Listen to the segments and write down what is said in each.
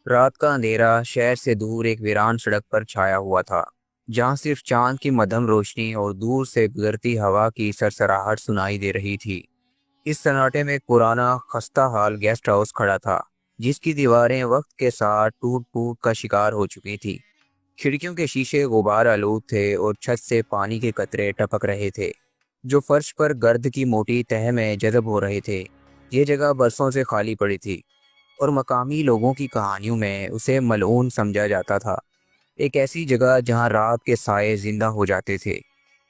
رات کا اندھیرا شہر سے دور ایک ویران سڑک پر چھایا ہوا تھا، جہاں صرف چاند کی مدھم روشنی اور دور سے گزرتی ہوا کی سرسراہٹ سنائی دے رہی تھی۔ اس سناٹے میں ایک پرانا خستہ حال گیسٹ ہاؤس کھڑا تھا، جس کی دیواریں وقت کے ساتھ ٹوٹ پھوٹ کا شکار ہو چکی تھی۔ کھڑکیوں کے شیشے غبار آلود تھے اور چھت سے پانی کے قطرے ٹپک رہے تھے، جو فرش پر گرد کی موٹی تہہ میں جذب ہو رہے تھے۔ یہ جگہ برسوں سے خالی پڑی تھی اور مقامی لوگوں کی کہانیوں میں اسے ملعون سمجھا جاتا تھا، ایک ایسی جگہ جہاں رات کے سائے زندہ ہو جاتے تھے۔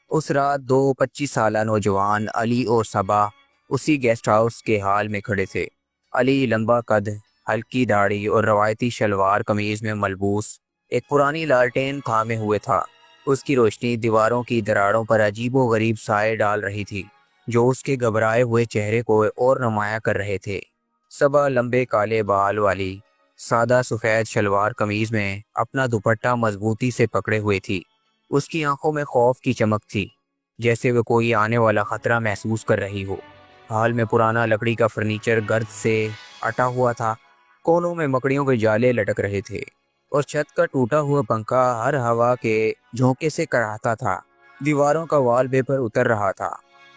اس رات دو 25 سالہ نوجوان علی اور صبا اسی گیسٹ ہاؤس کے حال میں کھڑے تھے۔ علی لمبا قد، ہلکی داڑھی اور روایتی شلوار قمیض میں ملبوس ایک پرانی لالٹین تھامے ہوئے تھا۔ اس کی روشنی دیواروں کی دراڑوں پر عجیب و غریب سائے ڈال رہی تھی، جو اس کے گھبرائے ہوئے چہرے کو اور نمایاں کر رہے تھے۔ صبا لمبے کالے بال والی سادہ سفید شلوار قمیض میں اپنا دوپٹہ مضبوطی سے پکڑے ہوئے تھی۔ اس کی آنکھوں میں خوف کی چمک تھی، جیسے وہ کوئی آنے والا خطرہ محسوس کر رہی ہو۔ حال میں پرانا لکڑی کا فرنیچر گرد سے اٹا ہوا تھا، کونوں میں مکڑیوں کے جالے لٹک رہے تھے، اور چھت کا ٹوٹا ہوا پنکھا ہر ہوا کے جھونکے سے کراہتا تھا۔ دیواروں کا وال پیپر اتر رہا تھا،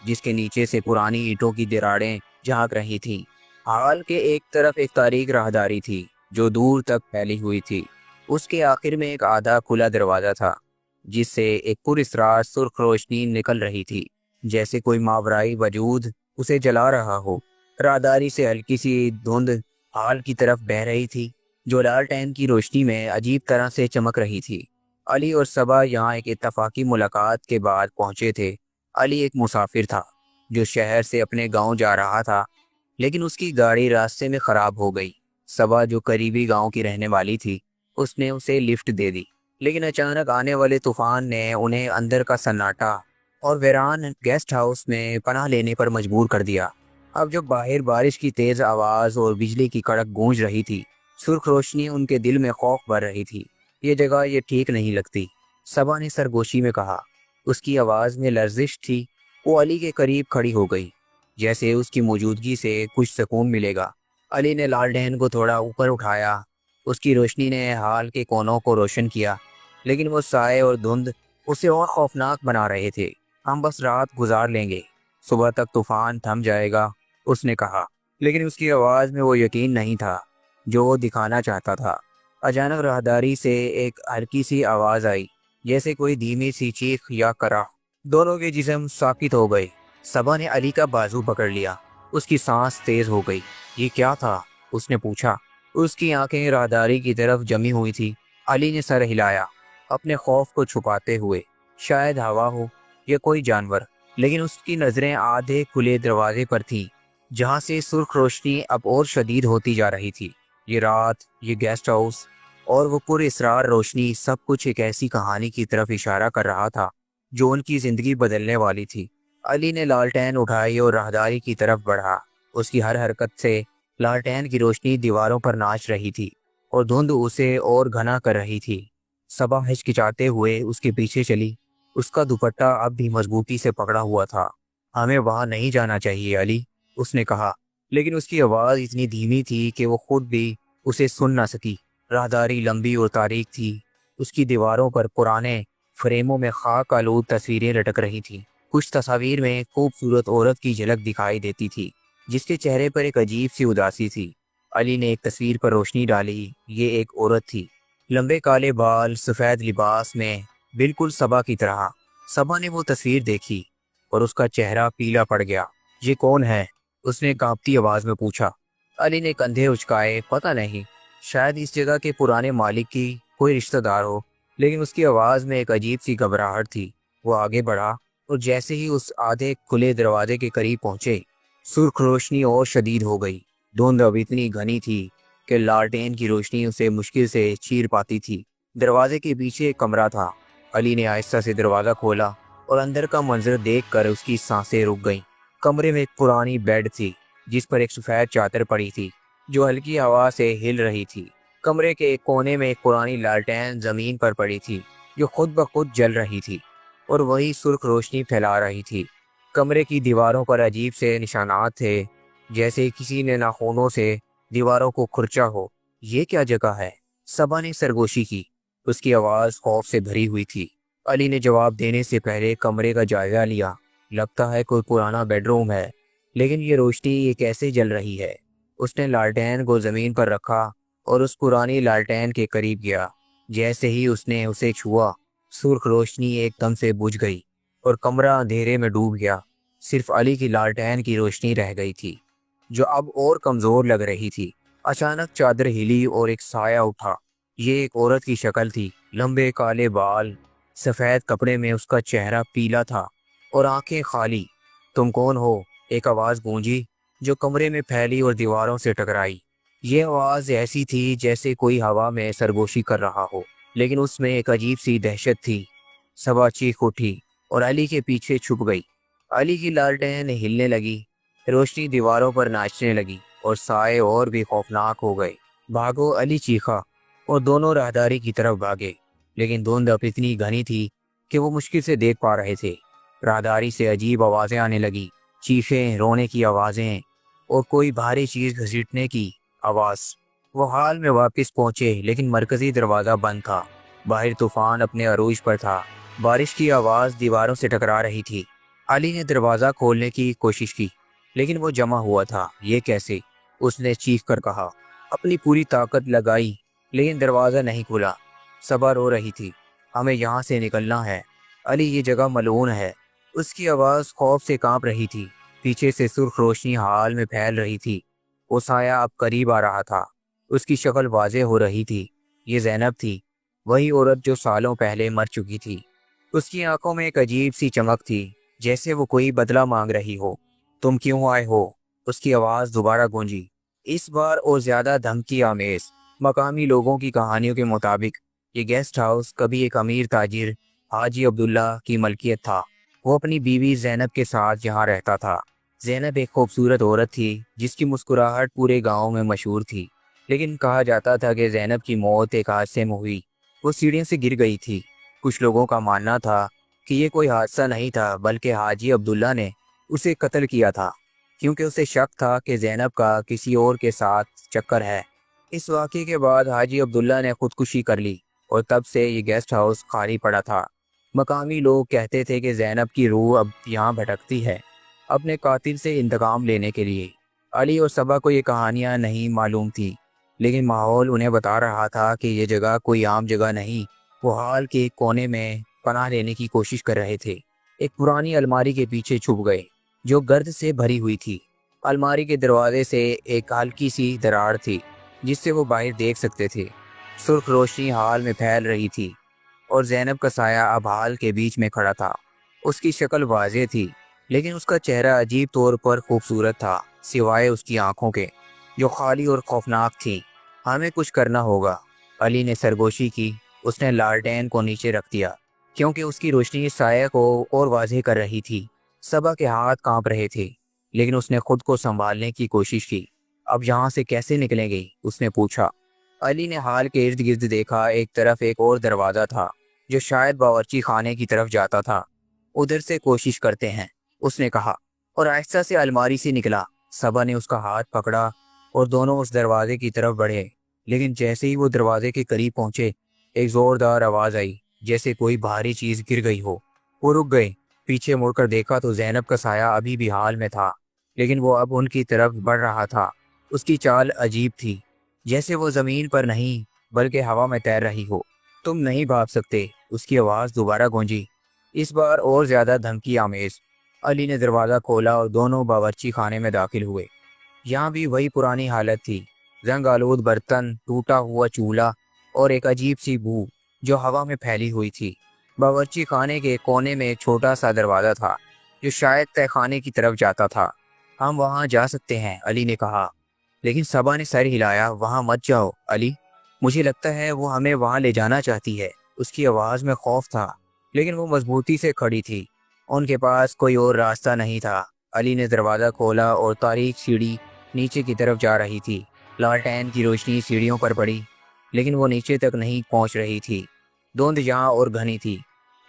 جس کے نیچے سے پرانی اینٹوں کی دراڑیں جھانک رہی تھیں۔ حال کے ایک طرف ایک تاریک راہداری تھی، جو دور تک پھیلی ہوئی تھی۔ اس کے آخر میں ایک آدھا کھلا دروازہ تھا، جس سے ایک پراسرار سرخ روشنی نکل رہی تھی، جیسے کوئی ماورائی وجود اسے جلا رہا ہو۔ راہداری سے ہلکی سی دھند حال کی طرف بہہ رہی تھی، جو لالٹین کی روشنی میں عجیب طرح سے چمک رہی تھی۔ علی اور صبا یہاں ایک اتفاقی ملاقات کے بعد پہنچے تھے۔ علی ایک مسافر تھا، جو شہر سے اپنے گاؤں جا رہا تھا، لیکن اس کی گاڑی راستے میں خراب ہو گئی۔ صبا، جو قریبی گاؤں کی رہنے والی تھی، اس نے اسے لفٹ دے دی، لیکن اچانک آنے والے طوفان نے انہیں اندر کا سناٹا اور ویران گیسٹ ہاؤس میں پناہ لینے پر مجبور کر دیا۔ اب جب باہر بارش کی تیز آواز اور بجلی کی کڑک گونج رہی تھی، سرخ روشنی ان کے دل میں خوف بھر رہی تھی۔ یہ جگہ یہ ٹھیک نہیں لگتی، صبا نے سرگوشی میں کہا۔ اس کی آواز میں لرزش تھی۔ وہ علی کے قریب کھڑی ہو گئی، جیسے اس کی موجودگی سے کچھ سکون ملے گا۔ علی نے لالٹین کو تھوڑا اوپر اٹھایا۔ اس کی روشنی نے حال کے کونوں کو روشن کیا، لیکن وہ سائے اور دھند اسے اور خوفناک بنا رہے تھے۔ ہم بس رات گزار لیں گے، صبح تک طوفان تھم جائے گا، اس نے کہا، لیکن اس کی آواز میں وہ یقین نہیں تھا جو وہ دکھانا چاہتا تھا۔ اچانک راہداری سے ایک ہلکی سی آواز آئی، جیسے کوئی دھیمی سی چیخ یا کرا۔ دونوں کے جسم ساکت ہو گئے۔ صبا نے علی کا بازو پکڑ لیا۔ اس کی سانس تیز ہو گئی۔ یہ کیا تھا؟ اس نے پوچھا۔ اس کی آنکھیں راہداری کی طرف جمی ہوئی تھی۔ علی نے سر ہلایا، اپنے خوف کو چھپاتے ہوئے۔ شاید ہوا ہو یا کوئی جانور، لیکن اس کی نظریں آدھے کھلے دروازے پر تھیں، جہاں سے سرخ روشنی اب اور شدید ہوتی جا رہی تھی۔ یہ رات، یہ گیسٹ ہاؤس اور وہ پراسرار روشنی، سب کچھ ایک ایسی کہانی کی طرف اشارہ کر رہا تھا جو ان کی زندگی بدلنے والی تھی۔ علی نے لالٹین اٹھائی اور راہداری کی طرف بڑھا۔ اس کی ہر حرکت سے لالٹین کی روشنی دیواروں پر ناچ رہی تھی اور دھند اسے اور گھنا کر رہی تھی۔ صبا ہچکچاتے ہوئے اس کے پیچھے چلی۔ اس کا دوپٹہ اب بھی مضبوطی سے پکڑا ہوا تھا۔ ہمیں وہاں نہیں جانا چاہیے علی، اس نے کہا، لیکن اس کی آواز اتنی دھیمی تھی کہ وہ خود بھی اسے سن نہ سکی۔ راہداری لمبی اور تاریک تھی۔ اس کی دیواروں پر پرانے فریموں میں خاک آلود تصویریں لٹک رہی تھیں۔ کچھ تصاویر میں ایک خوبصورت عورت کی جھلک دکھائی دیتی تھی، جس کے چہرے پر ایک عجیب سی اداسی تھی۔ علی نے ایک تصویر پر روشنی ڈالی۔ یہ ایک عورت تھی، لمبے کالے بال، سفید لباس میں، بالکل صبا کی طرح۔ صبا نے وہ تصویر دیکھی اور اس کا چہرہ پیلا پڑ گیا۔ یہ کون ہے؟ اس نے کانپتی آواز میں پوچھا۔ علی نے کندھے اچکائے۔ پتہ نہیں، شاید اس جگہ کے پرانے مالک کی کوئی رشتہ دار ہو، لیکن اس کی آواز میں ایک عجیب سی گھبراہٹ تھی۔ وہ آگے بڑھا اور جیسے ہی اس آدھے کھلے دروازے کے قریب پہنچے، سرخ روشنی اور شدید ہو گئی۔ دھند اب اتنی گھنی تھی کہ لالٹین کی روشنی اسے مشکل سے چیر پاتی تھی۔ دروازے کے پیچھے ایک کمرہ تھا۔ علی نے آہستہ سے دروازہ کھولا اور اندر کا منظر دیکھ کر اس کی سانسیں رک گئیں۔ کمرے میں ایک پرانی بیڈ تھی، جس پر ایک سفید چادر پڑی تھی، جو ہلکی ہوا سے ہل رہی تھی۔ کمرے کے ایک کونے میں ایک پرانی لالٹین زمین پر پڑی تھی، جو خود بخود جل رہی تھی اور وہی سرخ روشنی پھیلا رہی تھی۔ کمرے کی دیواروں پر عجیب سے نشانات تھے، جیسے کسی نے ناخنوں سے دیواروں کو کھرچا ہو۔ یہ کیا جگہ ہے؟ صبا نے سرگوشی کی۔ اس کی آواز خوف سے بھری ہوئی تھی۔ علی نے جواب دینے سے پہلے کمرے کا جائزہ لیا۔ لگتا ہے کوئی پرانا بیڈ روم ہے، لیکن یہ روشنی یہ کیسے جل رہی ہے؟ اس نے لالٹین کو زمین پر رکھا اور اس پرانی لالٹین کے قریب گیا۔ جیسے ہی اس نے اسے چھوا، سرخ روشنی ایک دم سے بجھ گئی اور کمرہ اندھیرے میں ڈوب گیا۔ صرف علی کی لالٹین کی روشنی رہ گئی تھی، جو اب اور کمزور لگ رہی تھی۔ اچانک چادر ہلی اور ایک سایہ اٹھا۔ یہ ایک عورت کی شکل تھی، لمبے کالے بال، سفید کپڑے میں اس کا چہرہ پیلا تھا اور آنکھیں خالی۔ تم کون ہو؟ ایک آواز گونجی جو کمرے میں پھیلی اور دیواروں سے ٹکرائی۔ یہ آواز ایسی تھی جیسے کوئی ہوا میں سرگوشی کر رہا ہو، لیکن اس میں ایک عجیب سی دہشت تھی۔ صبا چیخ اٹھی اور علی کے پیچھے چھپ گئی۔ علی کی لالٹین ہلنے لگی، روشنی دیواروں پر ناچنے لگی اور سائے اور بھی خوفناک ہو گئے۔ بھاگو! علی چیخا اور دونوں راہداری کی طرف بھاگے، لیکن دھند اب اتنی گھنی تھی کہ وہ مشکل سے دیکھ پا رہے تھے۔ راہداری سے عجیب آوازیں آنے لگی، چیخیں، رونے کی آوازیں اور کوئی بھاری چیز گھسیٹنے کی آواز۔ وہ حال میں واپس پہنچے، لیکن مرکزی دروازہ بند تھا۔ باہر طوفان اپنے عروج پر تھا، بارش کی آواز دیواروں سے ٹکرا رہی تھی۔ علی نے دروازہ کھولنے کی کوشش کی، لیکن وہ جمع ہوا تھا۔ یہ کیسے؟ اس نے چیخ کر کہا۔ اپنی پوری طاقت لگائی، لیکن دروازہ نہیں کھلا۔ صبا رو رہی تھی۔ ہمیں یہاں سے نکلنا ہے علی، یہ جگہ ملعون ہے۔ اس کی آواز خوف سے کانپ رہی تھی۔ پیچھے سے سرخ روشنی حال میں پھیل رہی تھی۔ وہ سایہ اب قریب آ رہا تھا۔ اس کی شکل واضح ہو رہی تھی۔ یہ زینب تھی، وہی عورت جو سالوں پہلے مر چکی تھی۔ اس کی آنکھوں میں ایک عجیب سی چمک تھی، جیسے وہ کوئی بدلہ مانگ رہی ہو۔ تم کیوں آئے ہو؟ اس کی آواز دوبارہ گونجی، اس بار اور زیادہ دھمکی آمیز۔ مقامی لوگوں کی کہانیوں کے مطابق یہ گیسٹ ہاؤس کبھی ایک امیر تاجر حاجی عبداللہ کی ملکیت تھا۔ وہ اپنی بیوی زینب کے ساتھ یہاں رہتا تھا۔ زینب ایک خوبصورت عورت تھی جس کی مسکراہٹ پورے گاؤں میں مشہور تھی، لیکن کہا جاتا تھا کہ زینب کی موت ایک حادثے میں ہوئی۔ وہ سیڑھیوں سے گر گئی تھی۔ کچھ لوگوں کا ماننا تھا کہ یہ کوئی حادثہ نہیں تھا، بلکہ حاجی عبداللہ نے اسے قتل کیا تھا، کیونکہ اسے شک تھا کہ زینب کا کسی اور کے ساتھ چکر ہے۔ اس واقعے کے بعد حاجی عبداللہ نے خودکشی کر لی اور تب سے یہ گیسٹ ہاؤس خالی پڑا تھا۔ مقامی لوگ کہتے تھے کہ زینب کی روح اب یہاں بھٹکتی ہے، اپنے قاتل سے انتقام لینے کے لیے۔ علی اور صبا کو یہ کہانیاں نہیں معلوم تھی، لیکن ماحول انہیں بتا رہا تھا کہ یہ جگہ کوئی عام جگہ نہیں۔ وہ حال کے ایک کونے میں پناہ لینے کی کوشش کر رہے تھے۔ ایک پرانی الماری کے پیچھے چھپ گئے جو گرد سے بھری ہوئی تھی۔ الماری کے دروازے سے ایک ہلکی سی دراڑ تھی جس سے وہ باہر دیکھ سکتے تھے۔ سرخ روشنی حال میں پھیل رہی تھی اور زینب کا سایہ اب حال کے بیچ میں کھڑا تھا۔ اس کی شکل واضح تھی، لیکن اس کا چہرہ عجیب طور پر خوبصورت تھا، سوائے اس کی آنکھوں کے جو خالی اور خوفناک تھیں۔ ہمیں کچھ کرنا ہوگا، علی نے سرگوشی کی۔ اس نے لالٹین کو نیچے رکھ دیا کیونکہ اس کی روشنی سایہ کو اور واضح کر رہی تھی۔ صبا کے ہاتھ کانپ رہے تھے، لیکن اس نے خود کو سنبھالنے کی کوشش کی۔ اب یہاں سے کیسے نکلیں گے؟ اس نے پوچھا۔ علی نے حال کے ارد گرد دیکھا۔ ایک طرف ایک اور دروازہ تھا جو شاید باورچی خانے کی طرف جاتا تھا۔ ادھر سے کوشش کرتے ہیں، اس نے کہا اور آہستہ سے الماری سے نکلا۔ صبا نے اس کا ہاتھ پکڑا اور دونوں اس دروازے کی طرف بڑھے، لیکن جیسے ہی وہ دروازے کے قریب پہنچے، ایک زوردار آواز آئی جیسے کوئی بھاری چیز گر گئی ہو۔ وہ رک گئے، پیچھے مڑ کر دیکھا تو زینب کا سایہ ابھی بھی حال میں تھا، لیکن وہ اب ان کی طرف بڑھ رہا تھا۔ اس کی چال عجیب تھی، جیسے وہ زمین پر نہیں بلکہ ہوا میں تیر رہی ہو۔ تم نہیں بھاگ سکتے، اس کی آواز دوبارہ گونجی، اس بار اور زیادہ دھمکی آمیز۔ علی نے دروازہ کھولا اور دونوں باورچی خانے میں داخل ہوئے۔ یہاں بھی وہی پرانی حالت تھی، رنگ آلود برتن، ٹوٹا ہوا چولہا اور ایک عجیب سی بو جو ہوا میں پھیلی ہوئی تھی۔ باورچی خانے کے کونے میں ایک چھوٹا سا دروازہ تھا جو شاید تہہ خانے کی طرف جاتا تھا۔ ہم وہاں جا سکتے ہیں، علی نے کہا، لیکن صبا نے سر ہلایا۔ وہاں مت جاؤ علی، مجھے لگتا ہے وہ ہمیں وہاں لے جانا چاہتی ہے۔ اس کی آواز میں خوف تھا، لیکن وہ مضبوطی سے کھڑی تھی۔ ان کے پاس کوئی اور راستہ نہیں تھا۔ علی نے دروازہ کھولا اور تاریک سیڑھی نیچے کی طرف جا رہی تھی۔ لالٹین کی روشنی سیڑھیوں پر پڑی، لیکن وہ نیچے تک نہیں پہنچ رہی تھی۔ دھند یہاں اور گھنی تھی،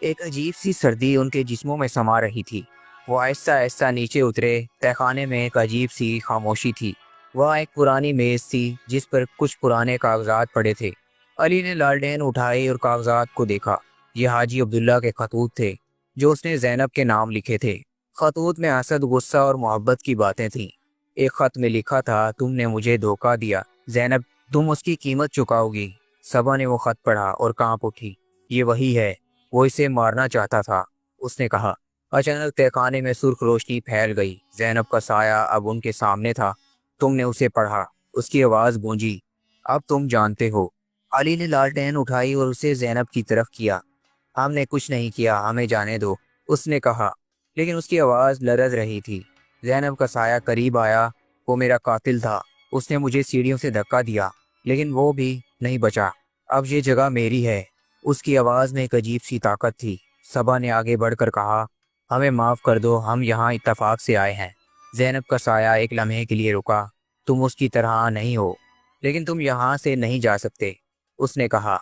ایک عجیب سی سردی ان کے جسموں میں سما رہی تھی۔ وہ آہستہ آہستہ نیچے اترے۔ تہہ خانے میں ایک عجیب سی خاموشی تھی، وہاں ایک پرانی میز تھی جس پر کچھ پرانے کاغذات پڑے تھے۔ علی نے لالٹین اٹھائی اور کاغذات کو دیکھا۔ یہ حاجی عبداللہ کے خطوط تھے جو اس نے زینب کے نام لکھے تھے۔ خطوط میں حسد، غصہ اور محبت کی باتیں تھیں۔ ایک خط میں لکھا تھا، تم نے مجھے دھوکہ دیا زینب، تم اس کی قیمت چکاؤ گی۔ صبا نے وہ خط پڑھا اور کانپ اٹھی۔ یہ وہی ہے، وہ اسے مارنا چاہتا تھا، اس نے کہا۔ اچانک تہخانے میں سرخ روشنی پھیل گئی۔ زینب کا سایہ اب ان کے سامنے تھا۔ تم نے اسے پڑھا، اس کی آواز گونجی، اب تم جانتے ہو۔ علی نے لالٹین اٹھائی اور اسے زینب کی طرف کیا۔ ہم نے کچھ نہیں کیا، ہمیں جانے دو، اس نے کہا، لیکن اس کی آواز لرز رہی تھی۔ زینب کا سایہ قریب آیا۔ وہ میرا قاتل تھا، اس نے مجھے سیڑھیوں سے دھکا دیا، لیکن وہ بھی نہیں بچا۔ اب یہ جگہ میری ہے۔ اس کی آواز میں ایک عجیب سی طاقت تھی۔ صبا نے آگے بڑھ کر کہا، ہمیں معاف کر دو، ہم یہاں اتفاق سے آئے ہیں۔ زینب کا سایہ ایک لمحے کے لیے رکا۔ تم اس کی طرح نہیں ہو، لیکن تم یہاں سے نہیں جا سکتے، اس نے کہا،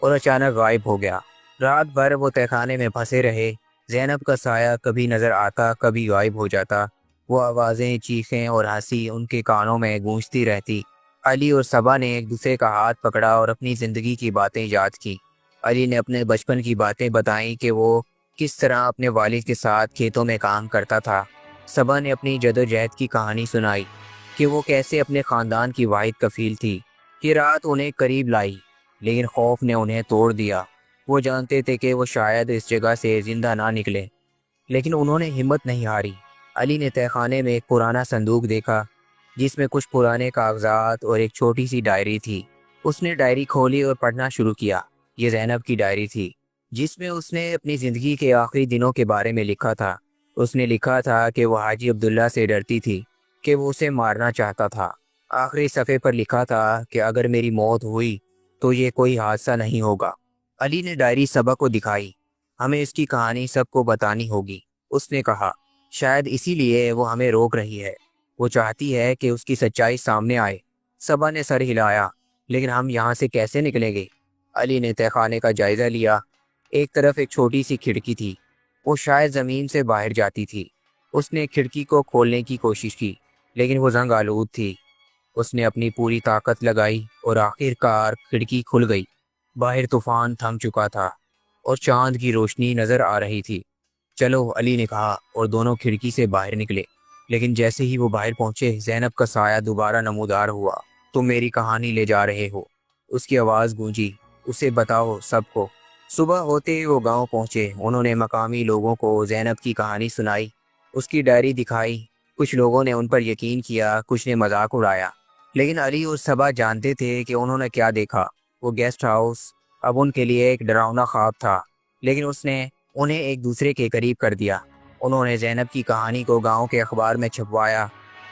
اور اچانک غائب ہو گیا۔ رات بھر وہ تہخانے میں پھنسے رہے۔ زینب کا سایہ کبھی نظر آتا، کبھی غائب ہو جاتا۔ وہ آوازیں، چیخیں اور ہنسی ان کے کانوں میں گونجتی رہتی۔ علی اور صبا نے ایک دوسرے کا ہاتھ پکڑا اور اپنی زندگی کی باتیں یاد کی۔ علی نے اپنے بچپن کی باتیں بتائیں کہ وہ کس طرح اپنے والد کے ساتھ کھیتوں میں کام کرتا تھا۔ صبا نے اپنی جدوجہد کی کہانی سنائی کہ وہ کیسے اپنے خاندان کی واحد کفیل تھی۔ یہ رات انہیں قریب لائی، لیکن خوف نے انہیں توڑ دیا۔ وہ جانتے تھے کہ وہ شاید اس جگہ سے زندہ نہ نکلے، لیکن انہوں نے ہمت نہیں ہاری۔ علی نے تہخانے میں ایک پرانا صندوق دیکھا جس میں کچھ پرانے کاغذات اور ایک چھوٹی سی ڈائری تھی۔ اس نے ڈائری کھولی اور پڑھنا شروع کیا۔ یہ زینب کی ڈائری تھی، جس میں اس نے اپنی زندگی کے آخری دنوں کے بارے میں لکھا تھا۔ اس نے لکھا تھا کہ وہ حاجی عبداللہ سے ڈرتی تھی، کہ وہ اسے مارنا چاہتا تھا۔ آخری صفحے پر لکھا تھا کہ اگر میری موت ہوئی تو یہ کوئی حادثہ نہیں ہوگا۔ علی نے ڈائری صبا کو دکھائی۔ ہمیں اس کی کہانی سب کو بتانی ہوگی، اس نے کہا۔ شاید اسی لیے وہ ہمیں روک رہی ہے، وہ چاہتی ہے کہ اس کی سچائی سامنے آئے۔ صبا نے سر ہلایا، لیکن ہم یہاں سے کیسے نکلیں گے؟ علی نے تہخانے کا جائزہ لیا۔ ایک طرف ایک چھوٹی سی کھڑکی تھی، وہ شاید زمین سے باہر جاتی تھی۔ اس نے کھڑکی کو کھولنے کی کوشش کی، لیکن وہ زنگ آلود تھی۔ اس نے اپنی پوری طاقت لگائی اور آخر کار کھڑکی کھل گئی۔ باہر طوفان تھم چکا تھا اور چاند کی روشنی نظر آ رہی تھی۔ چلو، علی نے کہا، اور دونوں کھڑکی سے باہر نکلے۔ لیکن جیسے ہی وہ باہر پہنچے، زینب کا سایہ دوبارہ نمودار ہوا۔ تم میری کہانی لے جا رہے ہو، اس کی آواز گونجی، اسے بتاؤ سب کو۔ صبح ہوتے ہی وہ گاؤں پہنچے۔ انہوں نے مقامی لوگوں کو زینب کی کہانی سنائی، اس کی ڈائری دکھائی۔ کچھ لوگوں نے ان پر یقین کیا، کچھ نے مذاق اڑایا، لیکن علی اور صبا جانتے تھے کہ انہوں نے کیا دیکھا۔ وہ گیسٹ ہاؤس اب ان کے لیے ایک ڈراؤنا خواب تھا، لیکن اس نے انہیں ایک دوسرے کے قریب کر دیا۔ انہوں نے زینب کی کہانی کو گاؤں کے اخبار میں چھپوایا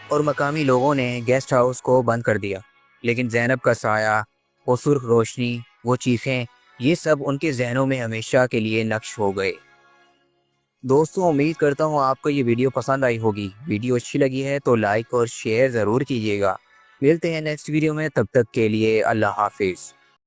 اور مقامی لوگوں نے گیسٹ ہاؤس کو بند کر دیا۔ لیکن زینب کا سایہ، وہ سرخ روشنی، وہ چیخیں، یہ سب ان کے ذہنوں میں ہمیشہ کے لیے نقش ہو گئے۔ دوستوں، امید کرتا ہوں آپ کو یہ ویڈیو پسند آئی ہوگی۔ ویڈیو اچھی لگی ہے تو لائک اور شیئر ضرور کیجیے گا۔ ملتے ہیں نیکسٹ ویڈیو میں، تب تک کے لیے اللہ حافظ۔